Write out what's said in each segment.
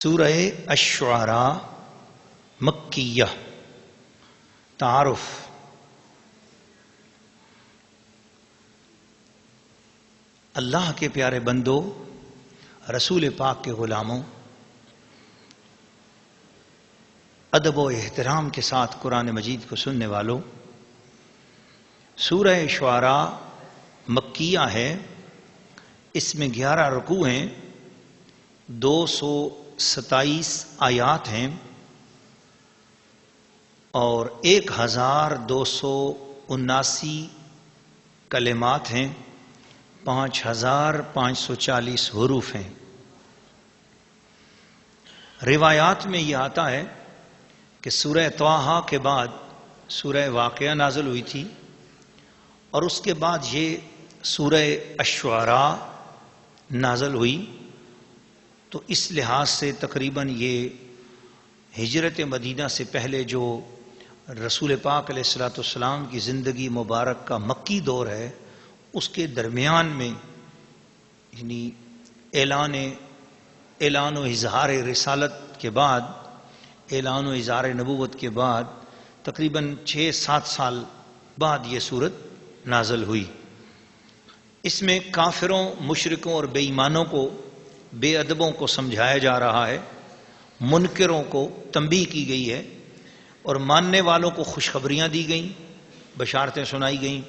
سورہ الشعراء مکیہ۔ تعارف۔ اللہ کے پیارے بندو، رسول پاک کے غلاموں، ادب و احترام کے ساتھ قرآن مجید کو سننے والوں، سورہ شعراء مکیہ ہے۔ اس میں 11 رکوع ہیں، 227 آیات ہیں اور 1279 کلمات ہیں، 5540 حروف ہیں۔ روایات میں یہ آتا ہے کہ سورہ طٰہٰ کے بعد سورہ واقعہ نازل ہوئی تھی اور اس کے بعد یہ سورہ الشعراء نازل ہوئی، تو اس لحاظ سے تقریباً یہ ہجرت مدینہ سے پہلے جو رسول پاک علیہ الصلوۃ والسلام کی زندگی مبارک کا مکی دور ہے، اس کے درمیان میں، یعنی اعلان و اظہار رسالت کے بعد، اعلان و اظہار نبوت کے بعد تقریباً 6-7 سال بعد یہ صورت نازل ہوئی۔ اس میں کافروں، مشرکوں اور بے ایمانوں کو، بے ادبوں کو سمجھایا جا رہا ہے، منکروں کو تنبیہ کی گئی ہے اور ماننے والوں کو خوشخبریاں دی گئیں، بشارتیں سنائی گئیں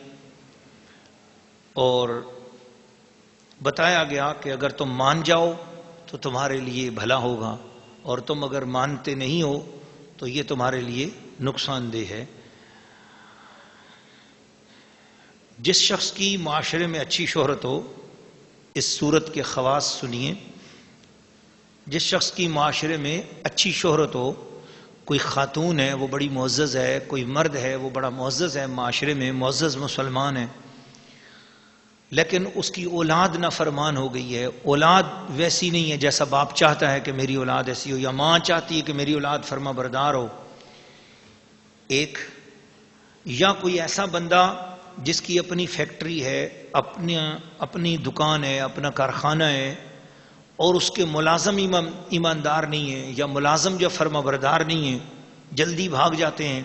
اور بتایا گیا کہ اگر تم مان جاؤ تو تمہارے لیے بھلا ہوگا اور تم اگر مانتے نہیں ہو تو یہ تمہارے لیے نقصان دہ ہے۔ جس شخص کی معاشرے میں اچھی شہرت ہو، اس صورت کے خواص سنیے۔ جس شخص کی معاشرے میں اچھی شہرت ہو، کوئی خاتون ہے وہ بڑی معزز ہے، کوئی مرد ہے وہ بڑا معزز ہے، معاشرے میں معزز مسلمان ہے، لیکن اس کی اولاد نافرمان ہو گئی ہے، اولاد ویسی نہیں ہے جیسا باپ چاہتا ہے کہ میری اولاد ایسی ہو، یا ماں چاہتی ہے کہ میری اولاد فرما بردار ہو ایک، یا کوئی ایسا بندہ جس کی اپنی فیکٹری ہے، اپنی دکان ہے، اپنا کارخانہ ہے اور اس کے ملازم ایماندار نہیں ہیں، یا ملازم جو فرما بردار نہیں ہیں، جلدی بھاگ جاتے ہیں،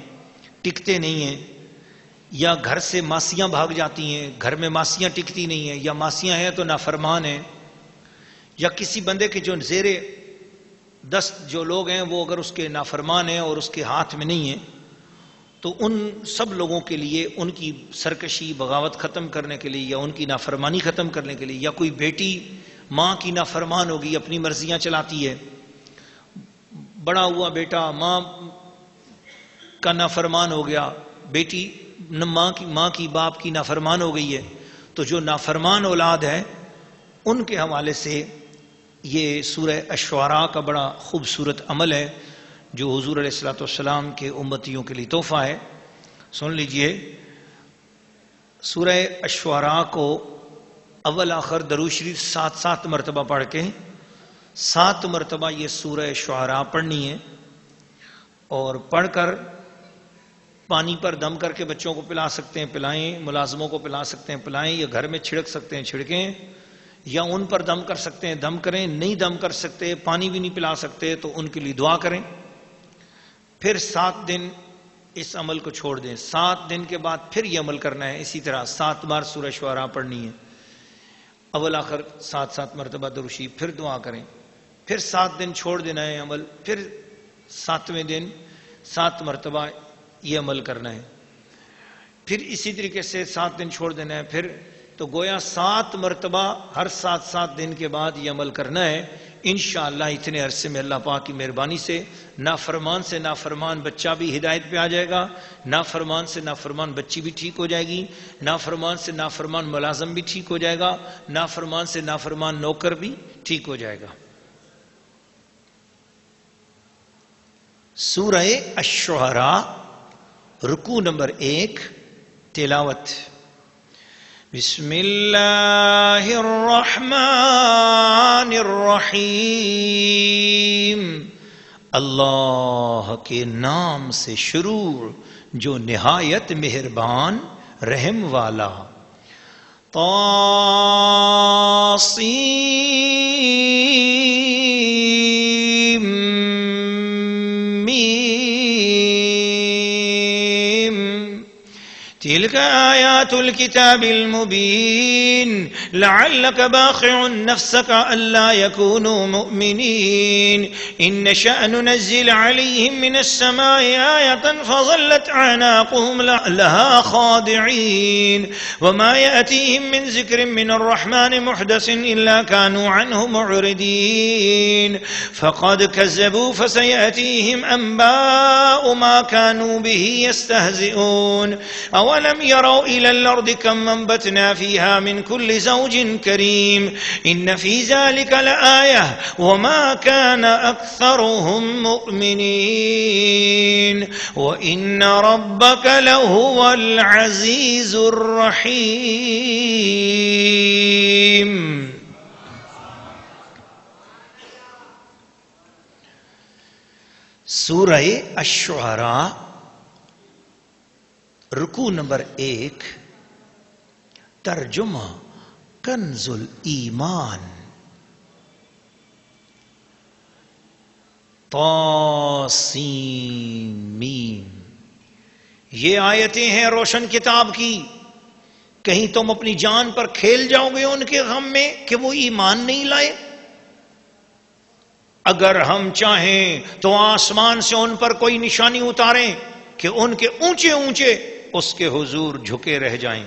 ٹکتے نہیں ہیں، یا گھر سے ماسیاں بھاگ جاتی ہیں، گھر میں ماسیاں ٹکتی نہیں ہیں، یا ماسیاں ہیں تو نافرمان ہیں، یا کسی بندے کے جو زیر دست جو لوگ ہیں وہ اگر اس کے نافرمان ہیں اور اس کے ہاتھ میں نہیں ہیں، تو ان سب لوگوں کے لیے ان کی سرکشی بغاوت ختم کرنے کے لیے، یا ان کی نافرمانی ختم کرنے کے لیے، یا کوئی بیٹی ماں کی نافرمان ہوگی، اپنی مرضیاں چلاتی ہے، بڑا ہوا بیٹا ماں کا نافرمان ہو گیا، بیٹی ماں کی باپ کی نافرمان ہو گئی ہے، تو جو نافرمان اولاد ہے ان کے حوالے سے یہ سورہ الشعراء کا بڑا خوبصورت عمل ہے جو حضور علیہ الصلوۃ والسلام کے امتیوں کے لیے تحفہ ہے۔ سن لیجئے، سورہ الشعراء کو اول آخر درود شریف 7 مرتبہ پڑھ کے 7 مرتبہ یہ سورہ شعراء پڑھنی ہے، اور پڑھ کر پانی پر دم کر کے بچوں کو پلا سکتے ہیں پلائیں، ملازموں کو پلا سکتے ہیں پلائیں، یا گھر میں چھڑک سکتے ہیں چھڑکیں، یا ان پر دم کر سکتے ہیں دم کریں، نہیں دم کر سکتے پانی بھی نہیں پلا سکتے تو ان کے لیے دعا کریں، پھر 7 دن اس عمل کو چھوڑ دیں، 7 دن کے بعد پھر یہ عمل کرنا ہے، اسی طرح 7 بار سورہ شعراء پڑھنی ہے، اول آخر 7 مرتبہ درود شریف، پھر دعا کریں، پھر 7 دن چھوڑ دینا ہے عمل، پھر 7ویں دن 7 مرتبہ یہ عمل کرنا ہے، پھر اسی طریقے سے 7 دن چھوڑ دینا ہے، پھر تو گویا 7 مرتبہ ہر 7 دن کے بعد یہ عمل کرنا ہے۔ انشاءاللہ اتنے عرصے میں اللہ پاک کی مہربانی سے نافرمان بچہ بھی ہدایت پہ آ جائے گا، نافرمان سے نافرمان بچی بھی ٹھیک ہو جائے گی، نافرمان سے نافرمان ملازم بھی ٹھیک ہو جائے گا، نافرمان سے نافرمان نوکر بھی ٹھیک ہو جائے گا۔ سورہ الشعراء رکوع نمبر 1، تلاوت۔ بسم اللہ الرحمن الرحیم، اللہ کے نام سے شروع جو نہایت مہربان رحم والا۔ طاسیم تلك آيات الكتاب المبين لعلك باخع نفسك ألا يكونوا مؤمنين إن نشأ ننزل عليهم من السماء آية فظلت أعناقهم لها خاضعين وما يأتيهم من ذكر من الرحمن محدث إلا كانوا عنه معرضين فقد كذبوا فسيأتيهم أنباء ما كانوا به يستهزئون أولم يروا إلى الأرض كم أنبتنا فيها من كل زوج كريم إن في ذلك لآية وما كان أكثرهم مؤمنين وإن ربك لهو العزيز الرحيم. سورہ الشعراء رکوع نمبر 1. ترجمہ کنز الایمان. طاسیم. یہ آیتیں ہیں روشن کتاب کی. کہیں تم اپنی جان پر کھیل جاؤ گے ان کے غم میں کہ وہ ایمان نہیں لائے. اگر ہم چاہیں تو آسمان سے ان پر کوئی نشانی اتاریں کہ ان کے اونچے اونچے اس کے حضور جھکے رہ جائیں.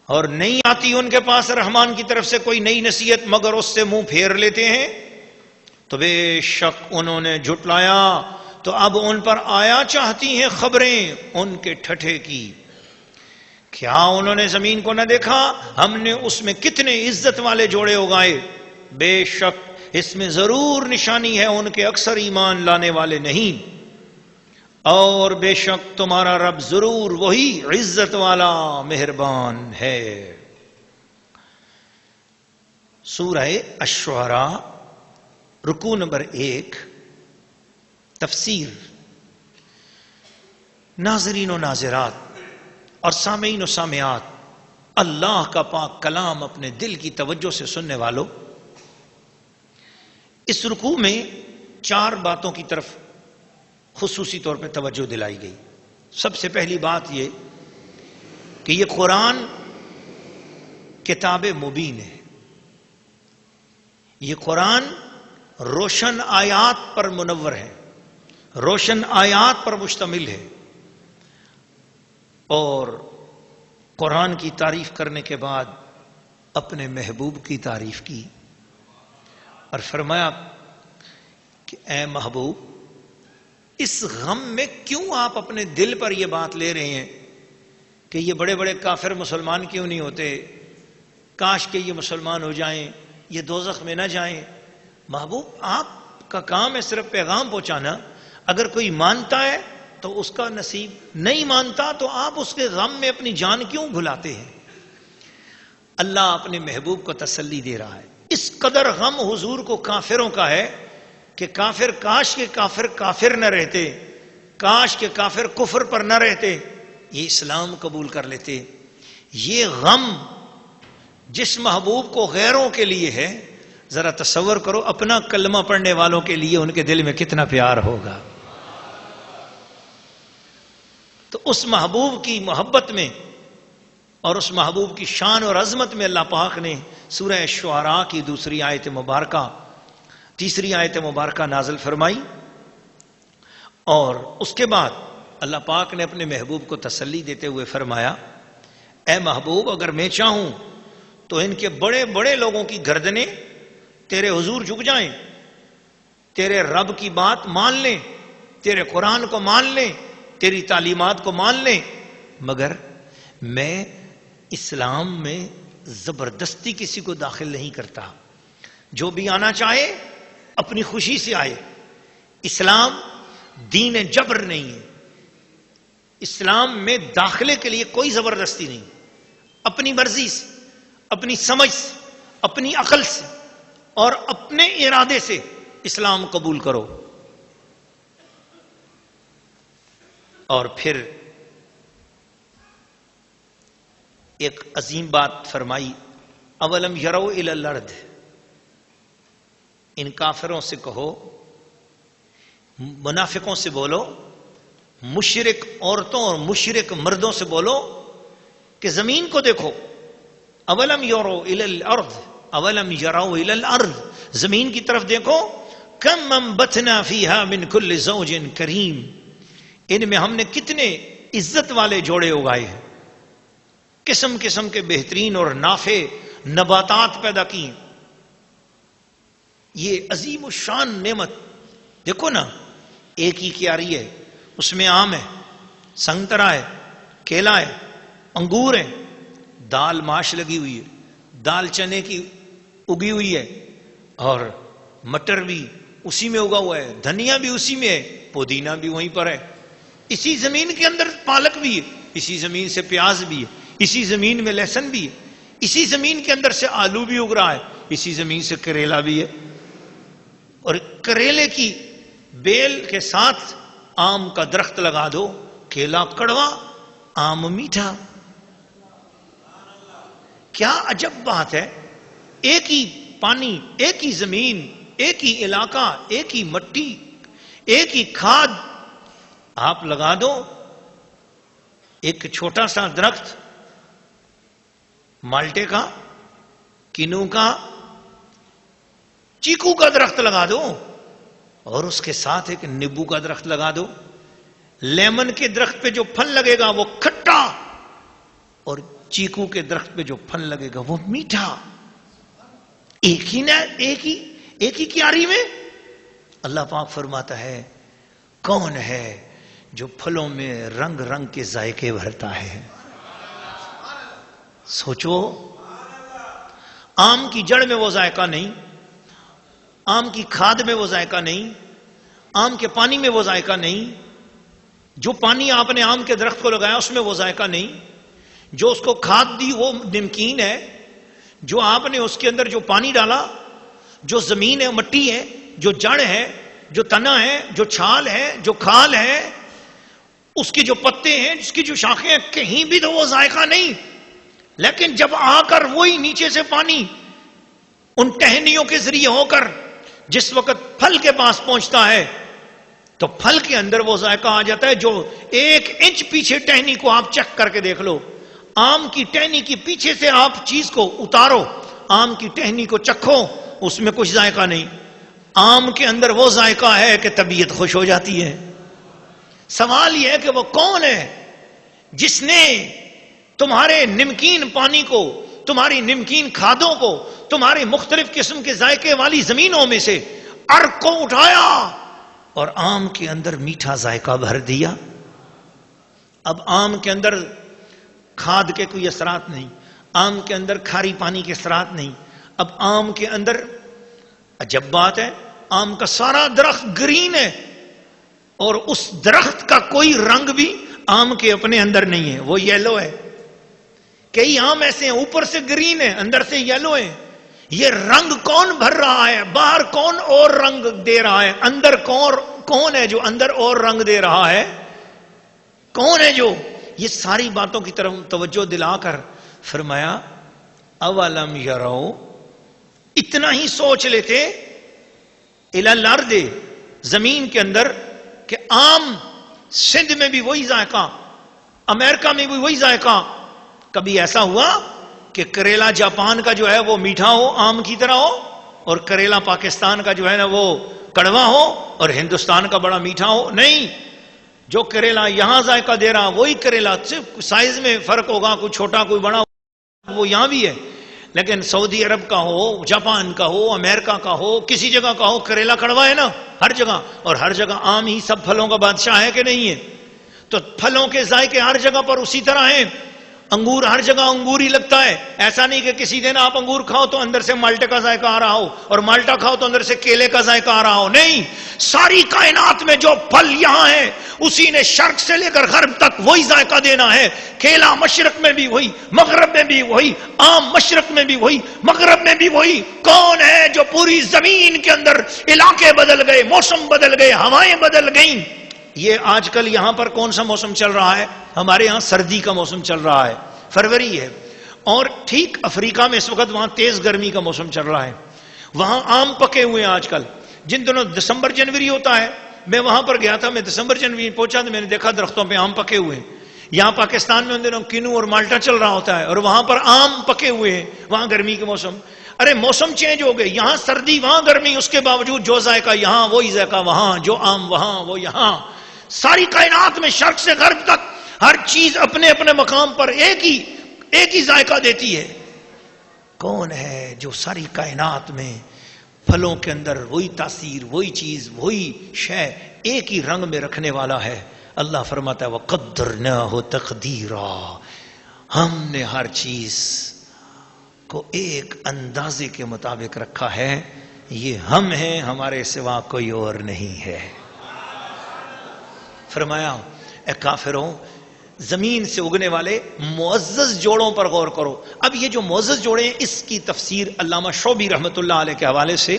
اور نہیں آتی ان کے پاس رحمان کی طرف سے کوئی نئی نصیحت مگر اس سے منہ پھیر لیتے ہیں. تو بے شک انہوں نے جھٹلایا تو اب ان پر آیا چاہتی ہیں خبریں ان کے ٹھٹھے کی. کیا انہوں نے زمین کو نہ دیکھا؟ ہم نے اس میں کتنے عزت والے جوڑے اگائے. بے شک اس میں ضرور نشانی ہے ان کے اکثر ایمان لانے والے نہیں. اور بے شک تمہارا رب ضرور وہی عزت والا مہربان ہے. سورہ الشعراء رکوع نمبر 1. تفسیر. ناظرین و ناظرات اور سامعین و سامعات، اللہ کا پاک کلام اپنے دل کی توجہ سے سننے والوں، اس رکوع میں 4 باتوں کی طرف خصوصی طور پہ توجہ دلائی گئی. سب سے پہلی بات یہ کہ یہ قرآن کتاب مبین ہے. یہ قرآن روشن آیات پر منور ہے، روشن آیات پر مشتمل ہے. اور قرآن کی تعریف کرنے کے بعد اپنے محبوب کی تعریف کی اور فرمایا کہ اے محبوب، اس غم میں کیوں آپ اپنے دل پر یہ بات لے رہے ہیں کہ یہ بڑے بڑے کافر مسلمان کیوں نہیں ہوتے؟ کاش کہ یہ مسلمان ہو جائیں، یہ دوزخ میں نہ جائیں. محبوب، آپ کا کام ہے صرف پیغام پہنچانا. اگر کوئی مانتا ہے تو اس کا نصیب، نہیں مانتا تو آپ اس کے غم میں اپنی جان کیوں گھلاتے ہیں؟ اللہ اپنے محبوب کو تسلی دے رہا ہے. اس قدر غم حضور کو کافروں کا ہے کہ کافر کاش کے کافر کافر نہ رہتے، کاش کے کافر کفر پر نہ رہتے، یہ اسلام قبول کر لیتے. یہ غم جس محبوب کو غیروں کے لیے ہے، ذرا تصور کرو اپنا کلمہ پڑھنے والوں کے لیے ان کے دل میں کتنا پیار ہوگا. تو اس محبوب کی محبت میں اور اس محبوب کی شان اور عظمت میں اللہ پاک نے سورہ شعراء کی دوسری آیت مبارکہ، تیسری آیت مبارکہ نازل فرمائی. اور اس کے بعد اللہ پاک نے اپنے محبوب کو تسلی دیتے ہوئے فرمایا، اے محبوب، اگر میں چاہوں تو ان کے بڑے بڑے لوگوں کی گردنیں تیرے حضور جھک جائیں، تیرے رب کی بات مان لیں، تیرے قرآن کو مان لیں، تیری تعلیمات کو مان لیں، مگر میں اسلام میں زبردستی کسی کو داخل نہیں کرتا. جو بھی آنا چاہے اپنی خوشی سے آئے. اسلام دین جبر نہیں ہے. اسلام میں داخلے کے لیے کوئی زبردستی نہیں. اپنی مرضی سے، اپنی سمجھ سے، اپنی عقل سے اور اپنے ارادے سے اسلام قبول کرو. اور پھر ایک عظیم بات فرمائی، اولم یروا الی الارض، ان کافروں سے کہو، منافقوں سے بولو، مشرک عورتوں اور مشرک مردوں سے بولو کہ زمین کو دیکھو، اولم یروا الی الارض اولم یروا الی الارض، زمین کی طرف دیکھو، کم انبتنا فیہا من کل زوج کریم، ان میں ہم نے کتنے عزت والے جوڑے اگائے ہیں، قسم قسم کے بہترین اور نافع نباتات پیدا کی ہیں۔ یہ عظیم الشان نعمت دیکھو نا، ایک ہی کیاری ہے، اس میں آم ہے، سنگترا ہے، کیلا ہے، انگور ہے، دال ماش لگی ہوئی ہے، دال چنے کی اگی ہوئی ہے، اور مٹر بھی اسی میں اگا ہوا ہے، دھنیا بھی اسی میں ہے، پودینہ بھی وہیں پر ہے، اسی زمین کے اندر پالک بھی ہے، اسی زمین سے پیاز بھی ہے، اسی زمین میں لہسن بھی ہے، اسی زمین کے اندر سے آلو بھی اگ رہا ہے، اسی زمین سے کریلا بھی ہے، اور کریلے کی بیل کے ساتھ آم کا درخت لگا دو، کیلا کڑوا آم میٹھا۔ کیا عجب بات ہے، ایک ہی پانی، ایک ہی زمین، ایک ہی علاقہ، ایک ہی مٹی، ایک ہی کھاد آپ لگا دو، ایک چھوٹا سا درخت مالٹے کا، کینو کا، چیکو کا درخت لگا دو، اور اس کے ساتھ ایک نیبو کا درخت لگا دو، لیمن کے درخت پہ جو پھل لگے گا وہ کھٹا، اور چیکو کے درخت پہ جو پھل لگے گا وہ میٹھا، ایک ہی کیاری میں۔ اللہ پاک فرماتا ہے، کون ہے جو پھلوں میں رنگ رنگ کے ذائقے بھرتا ہے؟ سوچو، آم کی جڑ میں وہ ذائقہ نہیں، آم کی کھاد میں وہ ذائقہ نہیں، آم کے پانی میں وہ ذائقہ نہیں، جو پانی آپ نے آم کے درخت کو لگایا اس میں وہ ذائقہ نہیں، جو اس کو کھاد دی وہ نمکین ہے، جو آپ نے اس کے اندر جو پانی ڈالا، جو زمین ہے، مٹی ہے، جو جڑ ہے، جو تنا ہے، جو چھال ہے، جو کھال ہے، اس کے جو پتے ہیں، جس کی جو شاخیں ہیں، کہیں بھی تو وہ ذائقہ نہیں۔ لیکن جب آ کر وہی نیچے سے پانی ان ٹہنیوں کے ذریعے ہو کر جس وقت پھل کے پاس پہنچتا ہے تو پھل کے اندر وہ ذائقہ آ جاتا ہے، جو 1 انچ پیچھے ٹہنی کو آپ چیک کر کے دیکھ لو، آم کی ٹہنی کی پیچھے سے آپ چیز کو اتارو، آم کی ٹہنی کو چکھو، اس میں کچھ ذائقہ نہیں، آم کے اندر وہ ذائقہ ہے کہ طبیعت خوش ہو جاتی ہے۔ سوال یہ ہے کہ وہ کون ہے جس نے تمہارے نمکین پانی کو، تمہاری نمکین کھادوں کو، تمہاری مختلف قسم کے ذائقے والی زمینوں میں سے ارق کو اٹھایا اور آم کے اندر میٹھا ذائقہ بھر دیا۔ اب آم کے اندر کھاد کے کوئی اثرات نہیں، آم کے اندر کھاری پانی کے اثرات نہیں، اب آم کے اندر عجب بات ہے، آم کا سارا درخت گرین ہے، اور اس درخت کا کوئی رنگ بھی آم کے اپنے اندر نہیں ہے، وہ یلو ہے۔ کئی آم ایسے ہیں اوپر سے گرین ہے، اندر سے یلو ہے، یہ رنگ کون بھر رہا ہے؟ باہر کون اور رنگ دے رہا ہے؟ اندر کون ہے جو اندر اور رنگ دے رہا ہے؟ کون ہے جو؟ یہ ساری باتوں کی طرف توجہ دلا کر فرمایا، اولم یروا، اتنا ہی سوچ لیتے، الی الارض، زمین کے اندر، کہ آم سندھ میں بھی وہی ذائقہ، امریکہ میں بھی وہی ذائقہ۔ کبھی ایسا ہوا کہ کریلا جاپان کا جو ہے وہ میٹھا ہو، آم کی طرح ہو، اور کریلا پاکستان کا جو ہے نا وہ کڑوا ہو، اور ہندوستان کا بڑا میٹھا ہو؟ نہیں، جو کریلا یہاں ذائقہ دے رہا وہی کریلا، صرف سائز میں فرق ہوگا، کوئی چھوٹا کوئی بڑا، وہ یہاں بھی ہے، لیکن سعودی عرب کا ہو، جاپان کا ہو، امریکہ کا ہو، کسی جگہ کا ہو، کریلا کڑوا ہے نا ہر جگہ، اور ہر جگہ آم ہی سب پھلوں کا بادشاہ ہے کہ نہیں ہے؟ تو پھلوں کے ذائقے ہر جگہ پر اسی طرح ہیں، انگور ہر جگہ انگور ہی لگتا ہے، ایسا نہیں کہ کسی دن آپ انگور کھاؤ تو اندر سے مالٹے کا ذائقہ آ رہا ہو، اور مالٹا کھاؤ تو اندر سے کیلے کا ذائقہ آ رہا ہو، نہیں، ساری کائنات میں جو پھل یہاں ہے اسی نے شرق سے لے کر غرب تک وہی ذائقہ دینا ہے۔ کیلا مشرق میں بھی وہی، مغرب میں بھی وہی، آم مشرق میں بھی وہی، مغرب میں بھی وہی۔ کون ہے جو پوری زمین کے اندر علاقے بدل گئے، موسم بدل گئے، ہوائیں بدل گئیں؟ یہ آج کل یہاں پر کون سا موسم چل رہا ہے؟ ہمارے یہاں سردی کا موسم چل رہا ہے، فروری ہے، اور ٹھیک افریقہ میں اس وقت وہاں تیز گرمی کا موسم چل رہا ہے، وہاں آم پکے ہوئے ہیں آج کل. جن دنوں دسمبر جنوری ہوتا ہے, میں وہاں پر گیا تھا, میں دسمبر جنوری پہنچا تو میں نے دیکھا درختوں پہ آم پکے ہوئے ہیں. یہاں پاکستان میں ان دنوں کینو اور مالٹا چل رہا ہوتا ہے اور وہاں پر آم پکے ہوئے ہیں, وہاں گرمی کے موسم. ارے موسم چینج ہو گئے, یہاں سردی وہاں گرمی, اس کے باوجود جو ذائقہ یہاں وہی ذائقہ وہاں, جو آم وہاں وہ یہاں. ساری کائنات میں شرق سے غرب تک ہر چیز اپنے اپنے مقام پر ایک ہی ذائقہ دیتی ہے. کون ہے جو ساری کائنات میں پھلوں کے اندر وہی تاثیر, وہی چیز, وہی شے ایک ہی رنگ میں رکھنے والا ہے؟ اللہ فرماتا ہے وَقَدَّرْنَاهُ تَقْدِيرًا, ہم نے ہر چیز کو ایک اندازے کے مطابق رکھا ہے. یہ ہم ہیں, ہمارے سوا کوئی اور نہیں ہے. فرمایا اے کافروں, زمین سے اگنے والے معزز جوڑوں پر غور کرو. اب یہ جو معزز جوڑے ہیں اس کی تفسیر علامہ شعبی رحمۃ اللہ علیہ کے حوالے سے,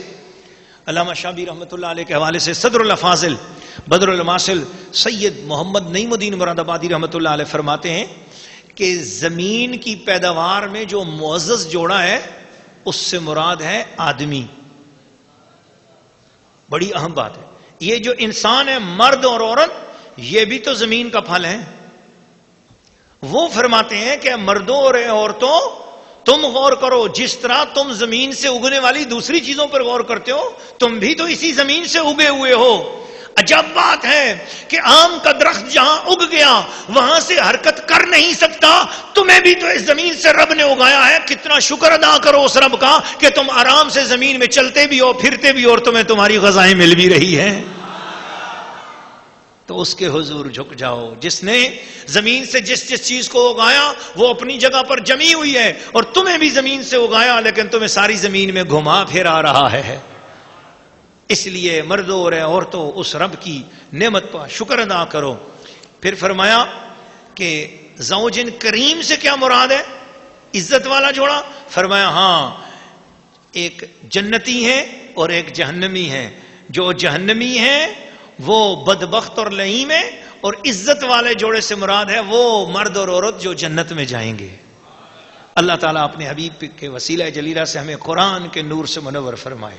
علامہ شعبی رحمۃ اللہ علیہ کے حوالے سے صدر الافاضل بدر الماثل سید محمد نعیم الدین مراد آبادی رحمۃ اللہ علیہ فرماتے ہیں کہ زمین کی پیداوار میں جو معزز جوڑا ہے اس سے مراد ہے آدمی. بڑی اہم بات ہے. یہ جو انسان ہے, مرد اور عورت, یہ بھی تو زمین کا پھل ہے. وہ فرماتے ہیں کہ مردوں اور عورتوں تم غور کرو, جس طرح تم زمین سے اگنے والی دوسری چیزوں پر غور کرتے ہو, تم بھی تو اسی زمین سے اگے ہوئے ہو. عجب بات ہے کہ آم کا درخت جہاں اگ گیا وہاں سے حرکت کر نہیں سکتا, تمہیں بھی تو اس زمین سے رب نے اگایا ہے. کتنا شکر ادا کرو اس رب کا کہ تم آرام سے زمین میں چلتے بھی ہو, پھرتے بھی ہو, اور تمہیں تمہاری غذائیں مل بھی رہی ہیں. تو اس کے حضور جھک جاؤ. جس نے زمین سے جس چیز کو اگایا وہ اپنی جگہ پر جمی ہوئی ہے, اور تمہیں بھی زمین سے اگایا لیکن تمہیں ساری زمین میں گھما پھرا رہا ہے. اس لیے مردوں اور عورتوں اس رب کی نعمت پر شکر ادا کرو. پھر فرمایا کہ زوجن کریم سے کیا مراد ہے؟ عزت والا جوڑا. فرمایا ہاں, ایک جنتی ہے اور ایک جہنمی ہے. جو جہنمی ہے وہ بدبخت اور لعین ہے, اور عزت والے جوڑے سے مراد ہے وہ مرد اور عورت جو جنت میں جائیں گے. اللہ تعالیٰ اپنے حبیب کے وسیلہ جلیلہ سے ہمیں قرآن کے نور سے منور فرمائے.